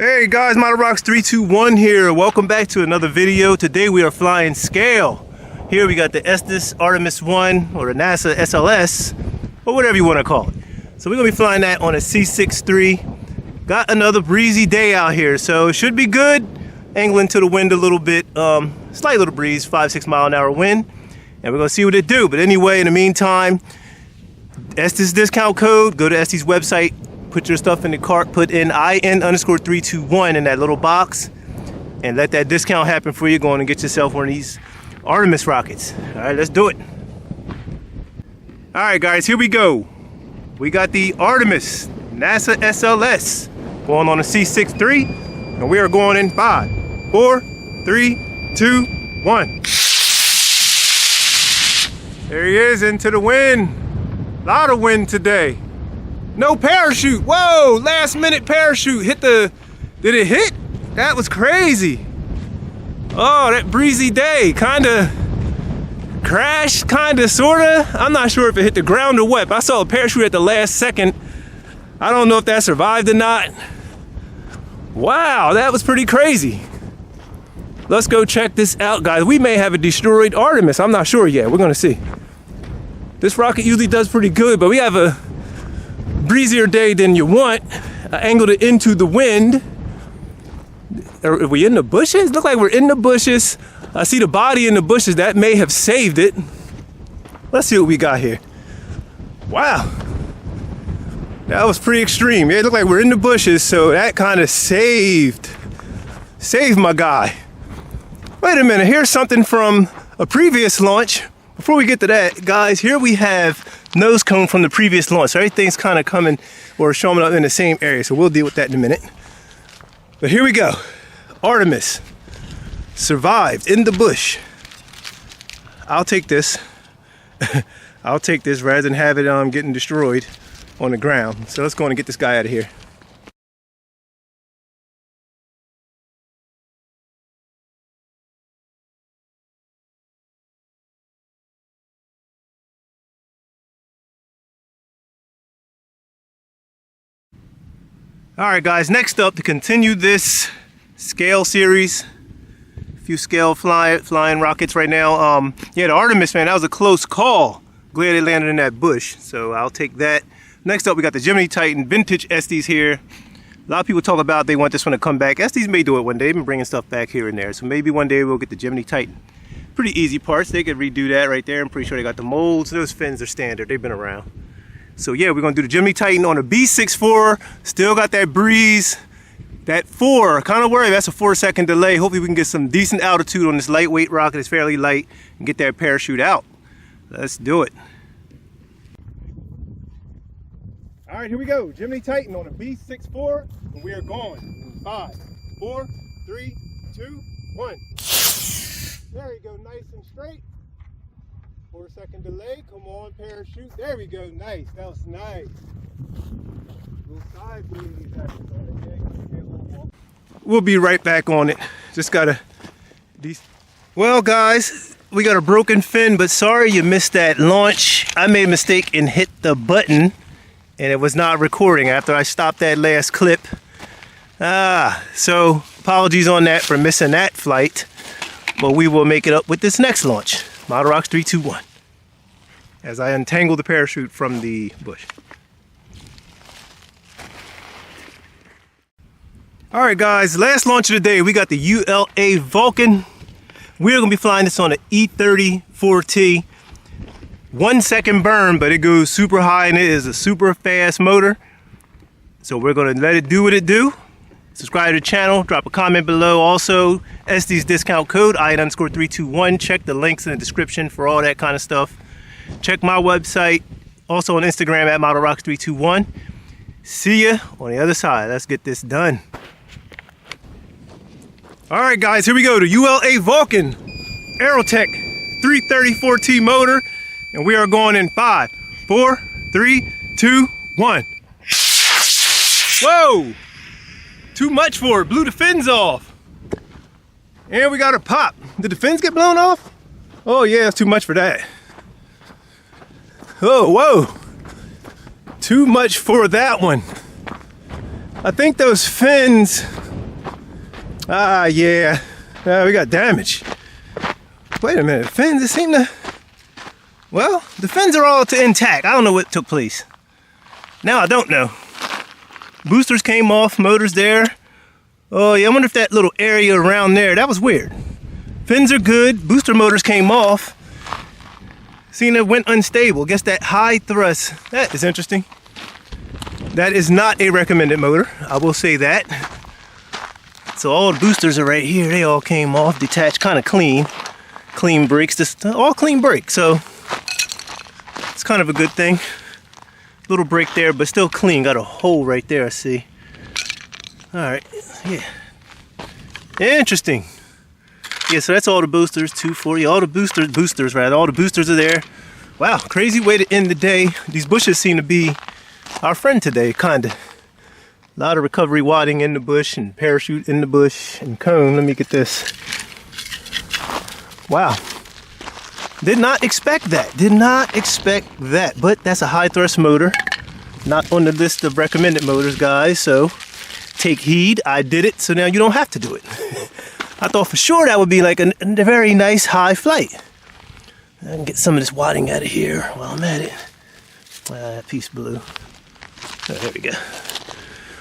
Hey guys, ModelRocks321 here. Welcome back to another video. Today we are flying scale. Here we got the Estes Artemis 1 or the NASA SLS or whatever you want to call it. So we're gonna be flying that on a C63. Got another breezy day out here, so it should be good. Angling to the wind a little bit, slight little breeze, 5-6 mile an hour wind, and we're gonna see what it do. But anyway, in the meantime, Estes discount code. Go to Estes website. Put your stuff in the cart, put in IN_321 in that little box, and let that discount happen for you. Go on and get yourself one of these Artemis rockets. All right, let's do it. All right, guys, here we go. We got the Artemis NASA SLS going on a C63, and we are going in 5, 4, 3, 2, 1. There he is, into the wind. A lot of wind today. No parachute. Whoa, last minute parachute. Did it hit? That was crazy. Oh, that breezy day. Kinda crashed, kinda, sorta. I'm not sure if it hit the ground or what, but I saw a parachute at the last second. I don't know if that survived or not. Wow, that was pretty crazy. Let's go check this out, guys. We may have a destroyed Artemis. I'm not sure yet. We're gonna see. This rocket usually does pretty good, but we have a breezier day than you want. I angled it into the wind. Are we in the bushes? Look like we're in the bushes. I see the body in the bushes. That may have saved it. Let's see what we got here. Wow. That was pretty extreme. Yeah, it looked like we're in the bushes, so that kind of saved my guy. Wait a minute, here's something from a previous launch. Before we get to that, guys, here we have nose cone from the previous launch. So everything's kind of coming or showing up in the same area. So we'll deal with that in a minute. But here we go. Artemis survived in the bush. I'll take this. I'll take this rather than have it getting destroyed on the ground. So let's go and get this guy out of here. All right, guys, next up, to continue this scale series, a few scale flying rockets right now. Yeah, the Artemis, man, that was a close call. Glad it landed in that bush, so I'll take that. Next up, we got the Gemini Titan vintage Estes here. A lot of people talk about they want this one to come back. Estes may do it one day. They've been bringing stuff back here and there, so maybe one day we'll get the Gemini Titan. Pretty easy parts. They could redo that right there. I'm pretty sure they got the molds. Those fins are standard. They've been around. So yeah, we're gonna do the Gemini Titan on a B64. Still got that breeze. That 4, kind of worried, that's a 4-second delay. Hopefully we can get some decent altitude on this lightweight rocket. It's fairly light, and get that parachute out. Let's do it. All right, here we go. Gemini Titan on a B64, and we are going in 5, 4, 3, 2, 1. There you go, nice and straight. 4-second delay, come on, parachute. There we go, nice, that was nice. We'll be right back on it. Just got a well, guys, we got a broken fin, but sorry you missed that launch. I made a mistake and hit the button, and it was not recording after I stopped that last clip. So apologies on that for missing that flight, but we will make it up with this next launch. ModelRocks321, as I untangle the parachute from the bush. All right, guys, last launch of the day, we got the ULA Vulcan. We're gonna be flying this on an E30-4T. 1-second burn, but it goes super high and it is a super fast motor. So we're gonna let it do what it do. Subscribe to the channel, drop a comment below. Also, Estes discount code, IN_321. Check the links in the description for all that kind of stuff. Check my website, also on Instagram at ModelRocks321. See ya on the other side. Let's get this done. All right, guys, here we go. The ULA Vulcan Aerotech 334T motor, and we are going in 5, 4, 3, 2, 1. Whoa! Too much for it. Blew the fins off. And we got a pop. Did the fins get blown off? Oh yeah, it's too much for that. Oh, whoa. Too much for that one. I think those fins Ah, yeah. We got damage. Wait a minute. Fins, it seem to... Well, the fins are all intact. I don't know what took place. Now I don't know. Boosters came off, motors there. Oh yeah, I wonder if that little area around there, that was weird. Fins are good, booster motors came off. Seeing it went unstable. Guess that high thrust, that is interesting. That is not a recommended motor, I will say that. So all the boosters are right here. They all came off, detached, kind of clean. Clean brakes, just all clean brakes. So it's kind of a good thing. Little break there, but still clean. Got a hole right there, I see. All right, yeah. Interesting. Yeah, so that's all the boosters, 240. All the boosters, right? All the boosters are there. Wow, crazy way to end the day. These bushes seem to be our friend today, kinda. A lot of recovery wadding in the bush and parachute in the bush and cone. Let me get this. Wow. Did not expect that. Did not expect that. But that's a high thrust motor. Not on the list of recommended motors, guys. So take heed. I did it, so now you don't have to do it. I thought for sure that would be like a very nice high flight. I can get some of this wadding out of here while I'm at it. That piece blew. Oh, there we go.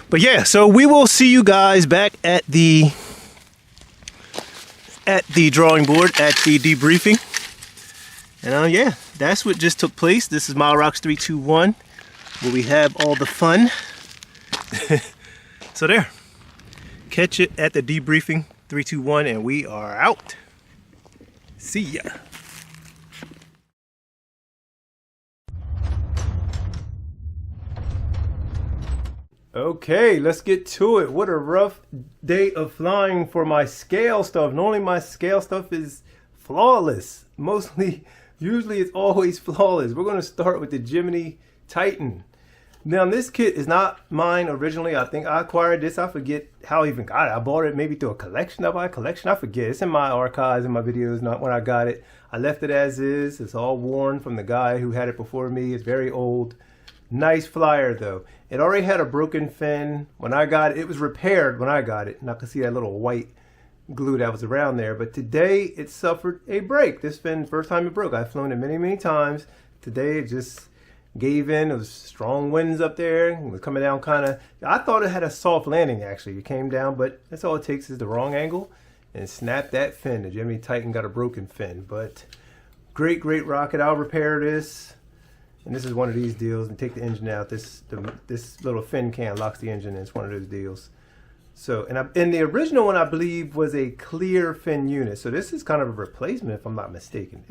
But yeah, so we will see you guys back at the drawing board, at the debriefing. And yeah, that's what just took place. This is Mile Rocks 321, where we have all the fun. So there, catch it at the debriefing 321, and we are out. See ya. Okay, let's get to it. What a rough day of flying for my scale stuff. Normally my scale stuff is flawless. Usually it's always flawless. We're going to start with the Jimny Titan. Now this kit is not mine originally. I think I acquired this. I forget how I even got it. I bought it maybe through a collection. I forget. It's in my archives, in my videos, not when I got it. I left it as is. It's all worn from the guy who had it before me. It's very old. Nice flyer though. It already had a broken fin when I got it. It was repaired when I got it. And I could see that little white glue that was around there. But today it suffered a break. This fin, first time it broke. I've flown it many, many times. Today it just gave in. It was strong winds up there. It was coming down kind of. I thought it had a soft landing actually. It came down, but that's all it takes is the wrong angle and snap that fin. The Jimny Titan got a broken fin. But great rocket. I'll repair this. And this is one of these deals, and take the engine out. This little fin can locks the engine, and it's one of those deals. So, and the original one I believe was a clear fin unit. So this is kind of a replacement, if I'm not mistaken.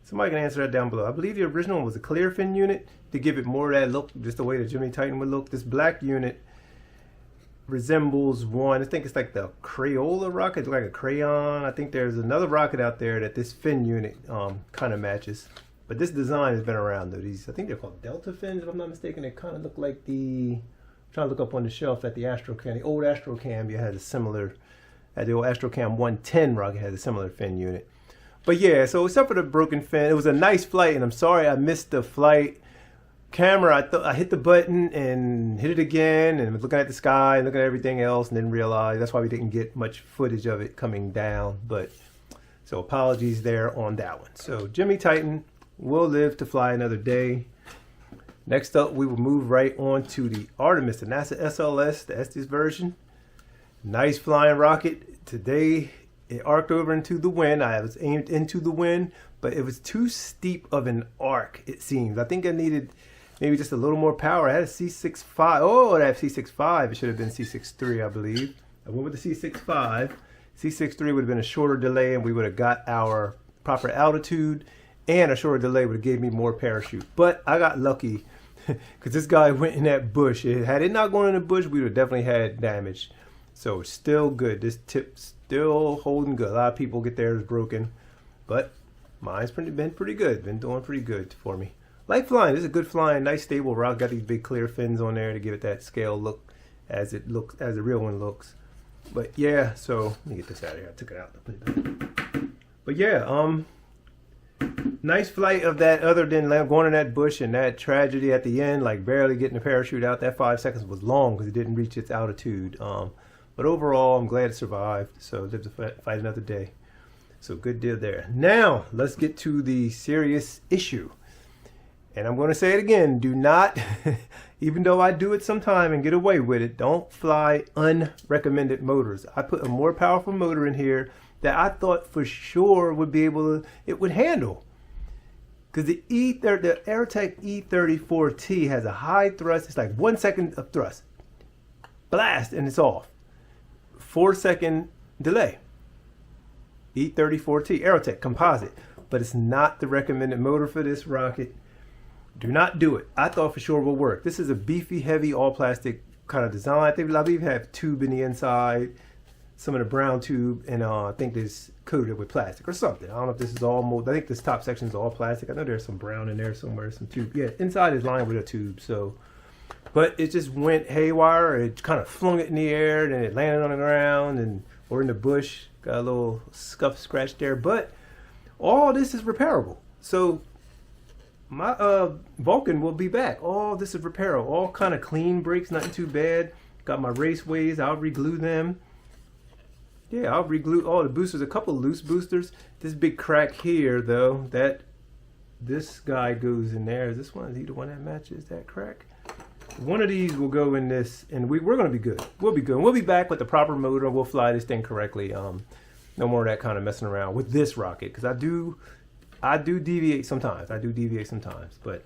Somebody can answer that down below. I believe the original one was a clear fin unit to give it more of that look, just the way the Jimny Titan would look. This black unit resembles one. I think it's like the Crayola rocket, like a crayon. I think there's another rocket out there that this fin unit kind of matches. But this design has been around though. These, I think they're called Delta fins, if I'm not mistaken. They kind of look like I'm trying to look up on the shelf at the Astrocam. The old Astrocam, you had a similar, at the old Astrocam 110 rocket had a similar fin unit. But yeah, so except for the broken fin, it was a nice flight, and I'm sorry I missed the flight camera. I hit the button and hit it again, and was looking at the sky and looking at everything else, and didn't realize. That's why we didn't get much footage of it coming down. But so apologies there on that one. So Jimny Titan will live to fly another day. Next up, we will move right on to the Artemis, the NASA SLS, the Estes version. Nice flying rocket. Today, it arced over into the wind. I was aimed into the wind, but it was too steep of an arc, it seems. I think I needed maybe just a little more power. I had a C65. Oh, I have C65. It should have been C63, I believe. I went with the C65. C63 would have been a shorter delay, and we would have got our proper altitude, and a shorter delay would have gave me more parachute. But I got lucky because this guy went in that bush. Had it not gone in the bush, we would have definitely had damage. So it's still good. This tip's still holding good. A lot of people get theirs broken, but mine's been pretty good. Been doing pretty good for me. Like flying. This is a good flying, nice stable rock. Got these big clear fins on there to give it that scale look as it looks, as the real one looks. But yeah, so let me get this out of here. I took it out. But yeah, nice flight of that, other than going in that bush and that tragedy at the end, like barely getting the parachute out. That 5 seconds was long because it didn't reach its altitude. But overall, I'm glad it survived. So live to fight another day. So good deal there. Now, let's get to the serious issue. And I'm going to say it again. Do not, even though I do it sometime and get away with it, don't fly unrecommended motors. I put a more powerful motor in here that I thought for sure would be able to, it would handle. Because the Aerotech E34T has a high thrust. It's like 1 second of thrust. Blast, and it's off. 4-second delay. E34T, Aerotech, composite. But it's not the recommended motor for this rocket. Do not do it. I thought for sure it will work. This is a beefy, heavy, all plastic kind of design. I think I believe have tube in the inside, some of the brown tube, and I think this coated with plastic or something. I don't know if this is all mold. I think this top section is all plastic. I know there's some brown in there somewhere, some tube. Yeah, inside is lined with a tube. So, but it just went haywire. It kind of flung it in the air, then it landed on the ground and or in the bush. Got a little scuff scratch there, but all this is repairable. So my Vulcan will be back. All this is repairable. All kind of clean brakes, nothing too bad. Got my raceways. I'll reglue them. Yeah, I'll reglue all the boosters. A couple loose boosters. This big crack here, though, that this guy goes in there. Is this one? Is he the one that matches that crack? One of these will go in this, and we're going to be good. We'll be good. We'll be back with the proper motor. We'll fly this thing correctly. No more of that kind of messing around with this rocket, because I do deviate sometimes. But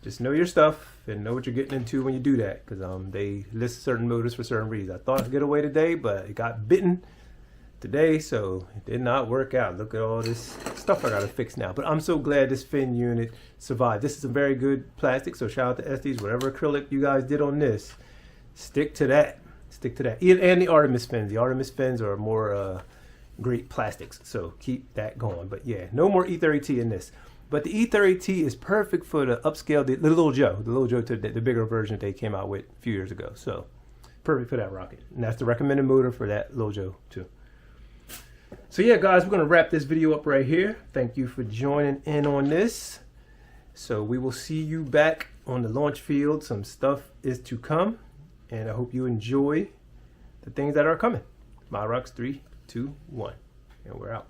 just know your stuff and know what you're getting into when you do that, because they list certain motors for certain reasons. I thought I'd get away today, but it got bitten today, so it did not work out. Look at all this stuff I gotta fix now. But I'm so glad this fin unit survived. This is a very good plastic, so shout out to Estes. Whatever acrylic you guys did on this, stick to that. Stick to that. And the Artemis fins. The Artemis fins are more great plastics, so keep that going. But yeah, no more E30T in this. But the E30T is perfect for the upscale, the Little Joe to the bigger version that they came out with a few years ago. So perfect for that rocket. And that's the recommended motor for that Little Joe too. So yeah, guys, we're going to wrap this video up right here. Thank you for joining in on this. So we will see you back on the launch field. Some stuff is to come, and I hope you enjoy the things that are coming. My Rocks 3, 2, 1, and we're out.